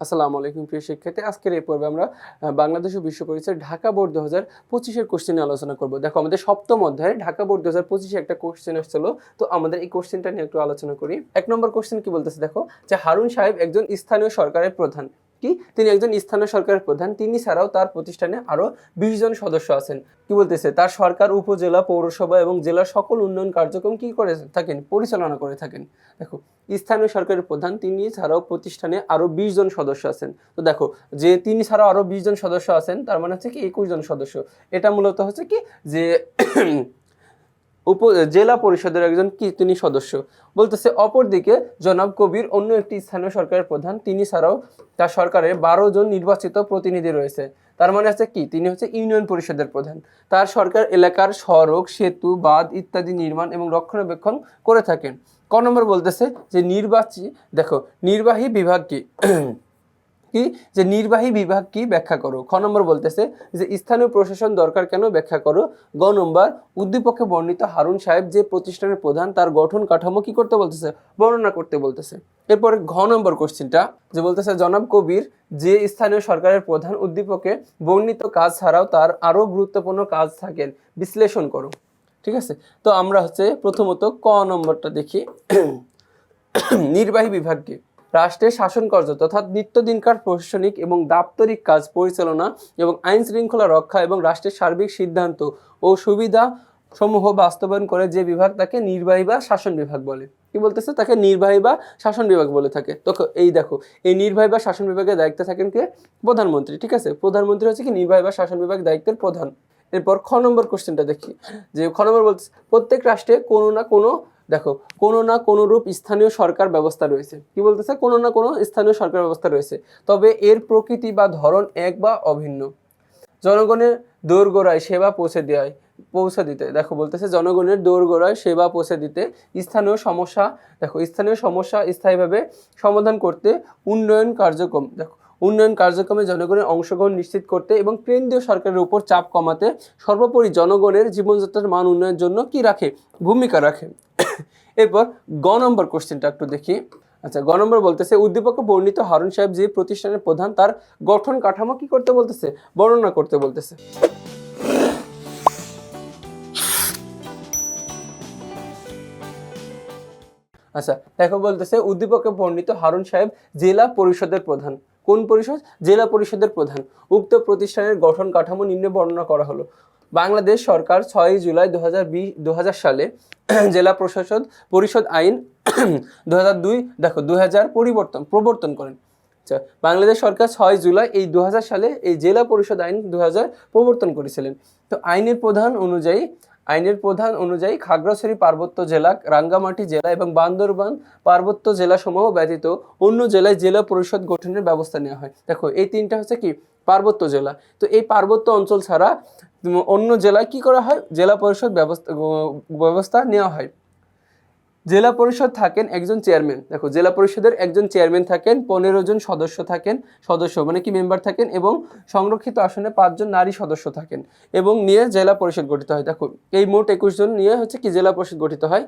আসসালামু আলাইকুম প্রিয় শিক্ষার্থী। আজকের এই পর্বে আমরা বাংলাদেশ ও বিশ্ব পরিচয় ঢাকা বোর্ড 2025 এর কোশ্চেন নিয়ে আলোচনা করব। দেখো আমাদের সপ্তম অধ্যায়ে ঢাকা বোর্ড 2025 এ একটা কোশ্চেন এসেছিল, তো আমাদের এই কোশ্চেনটা নিয়ে একটু আলোচনা করি। এক নম্বর কোশ্চেন কি বলতেছে দেখো, যে হারুন সাহেব একজন স্থানীয় সরকারের প্রধান। কি তিনি একজন স্থানীয় সরকারের প্রধান, তিনি ছাড়াও তার প্রতিষ্ঠানে আরো 20 জন সদস্য আছেন। কি বলতেছে, তার সরকার উপজেলা, পৌরসভা এবং জেলার সকল উন্নয়ন কার্যক্রম কি করে থাকেন, পরিচালনা করে থাকেন। দেখো স্থানীয় সরকারের প্রধান, তিনি ছাড়াও প্রতিষ্ঠানে আরো 20 জন সদস্য আছেন। তো দেখো যে তিনি ছাড়াও আরো 20 জন সদস্য আছেন, তার মানে হচ্ছে কি 21 জন সদস্য। এটা মূলত হচ্ছে কি যে জেলা পরিষদের একজন কি তিনি সদস্য। বলতেছে অপরদিকে জনাব কবির অন্য একটি স্থানীয় সরকারের প্রধান, তিনি ছাড়াও তার সরকারের 12 জন নির্বাচিত প্রতিনিধি রয়েছে। তার মানে হচ্ছে কি তিনি হচ্ছে ইউনিয়ন পরিষদের প্রধান। তার সরকার এলাকার সড়ক, সেতু, বাঁধ ইত্যাদি নির্মাণ এবং রক্ষণাবেক্ষণ করে থাকেন। ক নম্বর বলতেছে যে নির্বাহী বিভাগ কি কি যে নির্বাহী বিভাগ কি ব্যাখ্যা করো। খ নম্বর বলতেছে যে স্থানীয় প্রশাসন দরকার কেন ব্যাখ্যা করো। গ নম্বর উদ্দীপকে বর্ণিত হারুন সাহেব যে প্রতিষ্ঠানের প্রধান তার গঠন কাঠামো কি করতে বলতেছে, বর্ণনা করতে বলতেছে। এরপরে ঘ নম্বর কোশ্চেনটা যে বলতেছে জনাব কবির যে স্থানীয় সরকারের প্রধান উদ্দীপকে বর্ণিত কাজ ছাড়াও তার আরো গুরুত্বপূর্ণ কাজ থাকেন, বিশ্লেষণ করো। ঠিক আছে, তো আমরা হচ্ছে প্রথমত ক নম্বরটা দেখি। নির্বাহী বিভাগ কি রাষ্ট্রের শাসন কার্য তথা নিত্যদিনকার প্রশাসনিক এবং দাপ্তরিক কাজ পরিচালনা এবং আইন শৃঙ্খলা রক্ষা এবং রাষ্ট্রের সার্বিক সিদ্ধান্ত ও সুবিধা সমূহ বাস্তবায়ন করে যে বিভাগ তাকে নির্বাহী বা শাসন বিভাগ বলে। কি বলতেছে, তাকে নির্বাহী বা শাসন বিভাগ বলে থাকে। তো এই দেখো এই নির্বাহী বা শাসন বিভাগের দায়িত্বে থাকেন কে, প্রধানমন্ত্রী। ঠিক আছে, প্রধানমন্ত্রী হচ্ছে কি নির্বাহী বা শাসন বিভাগ দায়িত্বের প্রধান। এরপর খ নম্বর কোশ্চেনটা দেখি, যে খ নম্বর বলতেছে প্রত্যেক রাষ্ট্রে কোনো না কোনো রূপ স্থানীয় সরকার ব্যবস্থা রয়েছে। কি বলতেছে, কোনো না কোনো স্থানীয় সরকার ব্যবস্থা রয়েছে, তবে এর প্রকৃতি বা ধরন এক বা অভিন্ন। জনগণের দোরগোড়ায় সেবা পৌঁছে দিতে দেখো বলতেছে জনগণের দোরগোড়ায় সেবা পৌঁছে দিতে স্থানীয় সমস্যা স্থায়ীভাবে সমাধান করতে উন্নয়ন কার্যক্রমে জনগণের অংশগ্রহণ নিশ্চিত করতে এবং কেন্দ্রীয় সরকারের উপর চাপ কমাতে সর্বোপরি জনগণের জীবনযাত্রার মান উন্নয়নের জন্য কি রাখে, ভূমিকা রাখে। এরপর গ নম্বর কোশ্চেনটা একটু দেখি। আচ্ছা, গ নম্বর বলতেছে উদ্দীপকে বর্ণিত হারুন সাহেব যে প্রতিষ্ঠানের প্রধান তার গঠন কাঠামো কি করতে বলতেছে, বর্ণনা করতে বলতেছে। আচ্ছা দেখো বলতেছে উদ্দীপকে বর্ণিত হারুন সাহেব জেলা পরিষদের প্রধান। কোন পরিষদ, জেলা পরিষদের প্রধান। উক্ত প্রতিষ্ঠানের গঠন কাঠামো নিম্নে বর্ণনা করা হলো। বাংলাদেশ সরকার 6 জুলাই 2000 সালে জেলা পরিষদ আইন 2002 2000 প্রবর্তন করেন। আচ্ছা, বাংলাদেশ সরকার 6 জুলাই এই 2000 সালে এই জেলা পরিষদ আইন 2000 প্রবর্তন করেছিলেন। তো আইনের প্রধান অনুযায়ী খাগড়াছড়ি পার্বত্য জেলা, রাঙ্গামাটি জেলা এবং বান্দরবান পার্বত্য জেলা সমূহ ব্যতীত অন্য জেলায় জেলা পরিষদ গঠনের ব্যবস্থা নেওয়া হয়। দেখো এই তিনটা হচ্ছে কি পার্বত্য জেলা। তো এই পার্বত্য অঞ্চল ছাড়া অন্য জেলায় কি করা হয়, জেলা পরিষদ ব্যবস্থা নেওয়া হয়। জেলা পরিষদ থাকেন একজন চেয়ারম্যান। দেখো জেলা পরিষদের একজন চেয়ারম্যান থাকেন, 15 জন সদস্য মানে কি মেম্বার থাকেন এবং সংরক্ষিত আসনে 5 জন নারী সদস্য থাকেন এবং নিয়ে জেলা পরিষদ গঠিত হয়। দেখো এই মোট 21 জন নিয়ে হচ্ছে কি জেলা পরিষদ গঠিত হয়।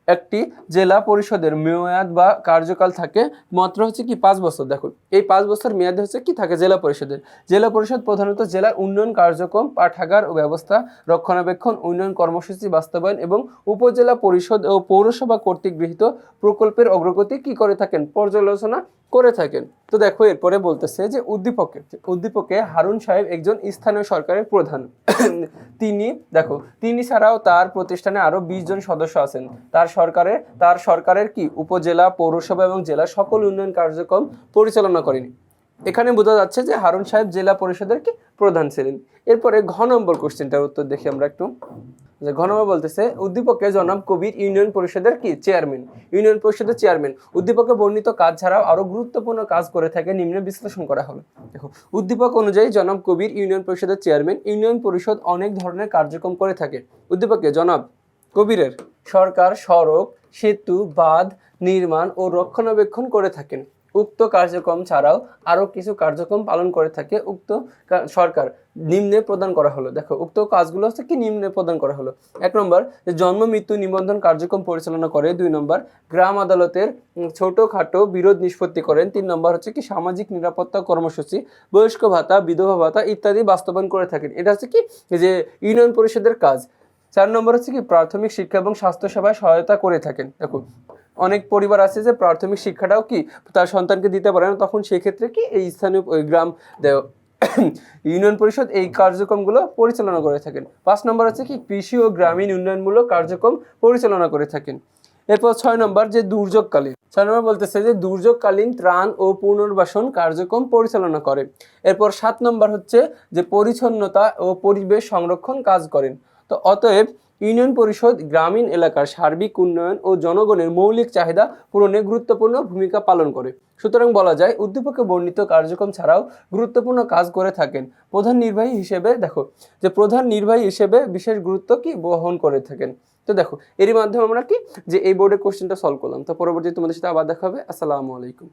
একটি জেলা পরিষদের মেয়াদ বা কার্যকাল থাকে মাত্র হচ্ছে কি 5 বছর। দেখো এই 5 বছর মেয়াদে হচ্ছে কি থাকে জেলা পরিষদের। জেলা পরিষদ প্রধানত জেলার উন্নয়ন কার্যক্রম, পাঠাগার ও ব্যবস্থা রক্ষণাবেক্ষণ, উন্নয়ন কর্মসূচি বাস্তবায়ন এবং উপজেলা পরিষদ ও পৌরসভা কর্তৃক গৃহীত প্রকল্পের অগ্রগতি কি করে থাকেন, পর্যালোচনা করে থাকেন। তো দেখো এরপরে বলতেছে যে উদ্দীপকে হারুন সাহেব একজন স্থানীয় সরকারের প্রধান। তিনি ছাড়াও তার প্রতিষ্ঠানে আরো 20 জন সদস্য আছেন। তার সরকারের কি উপজেলা, পৌরসভা এবং জেলা সকল উন্নয়ন কার্যক্রম পরিচালনা করেন। এখানে বোঝা যাচ্ছে যে হারুন সাহেব জেলা পরিষদের কি প্রধান ছিলেন। এরপরে ঘ নম্বর কোশ্চেনটার উত্তর দেখি আমরা একটু। ঘ নম্বর বলতেছে উদ্দীপকে জনাব কবির ইউনিয়ন পরিষদের চেয়ারম্যান উদ্দীপকে বর্ণিত কাজ ছাড়াও আরো গুরুত্বপূর্ণ কাজ করে থাকে, নিম্নে বিশ্লেষণ করা হলো। দেখো উদ্দীপক অনুযায়ী জনাব কবির ইউনিয়ন পরিষদের চেয়ারম্যান। ইউনিয়ন পরিষদ অনেক ধরনের কার্যক্রম করে থাকে। উদ্দীপকে জনাব কবিরের সরকার সড়ক, সেতু, বাঁধ নির্মাণ ও রক্ষণাবেক্ষণ করে থাকেন। উক্ত কার্যক্রম ছাড়াও আরো কিছু কার্যক্রম পালন করে থাকে উক্ত সরকার নিম্নে প্রদান করা হলো। দেখো উক্ত কাজগুলো হচ্ছে কি নিম্নে প্রদান করা হলো। 1 নম্বর যে জন্ম মৃত্যু নিবন্ধন কার্যক্রম পরিচালনা করে। 2 নম্বর গ্রাম আদালতের ছোটখাটো বিরোধ নিষ্পত্তি করেন। 3 নম্বর হচ্ছে কি সামাজিক নিরাপত্তা কর্মসূচি, বয়স্ক ভাতা, বিধবা ভাতা ইত্যাদি বাস্তবায়ন করে থাকেন। এটা হচ্ছে কি যে ইউনিয়ন পরিষদের কাজ। 4 নম্বর হচ্ছে কি প্রাথমিক শিক্ষা এবং স্বাস্থ্য সেবায় সহায়তা করে থাকেন। দেখো অনেক পরিবার আছে যে প্রাথমিক শিক্ষাটাও কি তার সন্তানকে দিতে পারে না, তখন সেক্ষেত্রে কি এই স্থানীয় গ্রাম ইউনিয়ন পরিষদ এই কার্যক্রমগুলো পরিচালনা করে থাকেন। 5 নম্বর হচ্ছে কি কৃষি ও গ্রামীণ উন্নয়নমূলক কার্যক্রম পরিচালনা করে থাকেন। এরপর 6 নম্বর যে দুর্যোগকালীন, 6 নম্বর বলতেছে যে দুর্যোগকালীন ত্রাণ ও পুনর্বাসন কার্যক্রম পরিচালনা করে। এরপর 7 নম্বর হচ্ছে যে পরিচ্ছন্নতা ও পরিবেশ সংরক্ষণ কাজ করেন। তো অতএব ইউনিয়ন পরিষদ গ্রামীণ এলাকার সার্বিক উন্নয়ন ও জনগণের মৌলিক চাহিদা পূরণে গুরুত্বপূর্ণ ভূমিকা পালন করে। সুতরাং বলা যায় উদ্দীপকে বর্ণিত কার্যক্রম ছাড়াও গুরুত্বপূর্ণ কাজ করে থাকেন প্রধান নির্বাহী হিসেবে। দেখো যে প্রধান নির্বাহী হিসেবে বিশেষ গুরুত্ব কি বহন করে থাকেন। তো দেখো এরই মাধ্যমে আমরা কি যে এই বোর্ডের কোশ্চেনটা সলভ করলাম। তো পরবর্তী তোমাদের সাথে আবার দেখা হবে। আসসালামু আলাইকুম।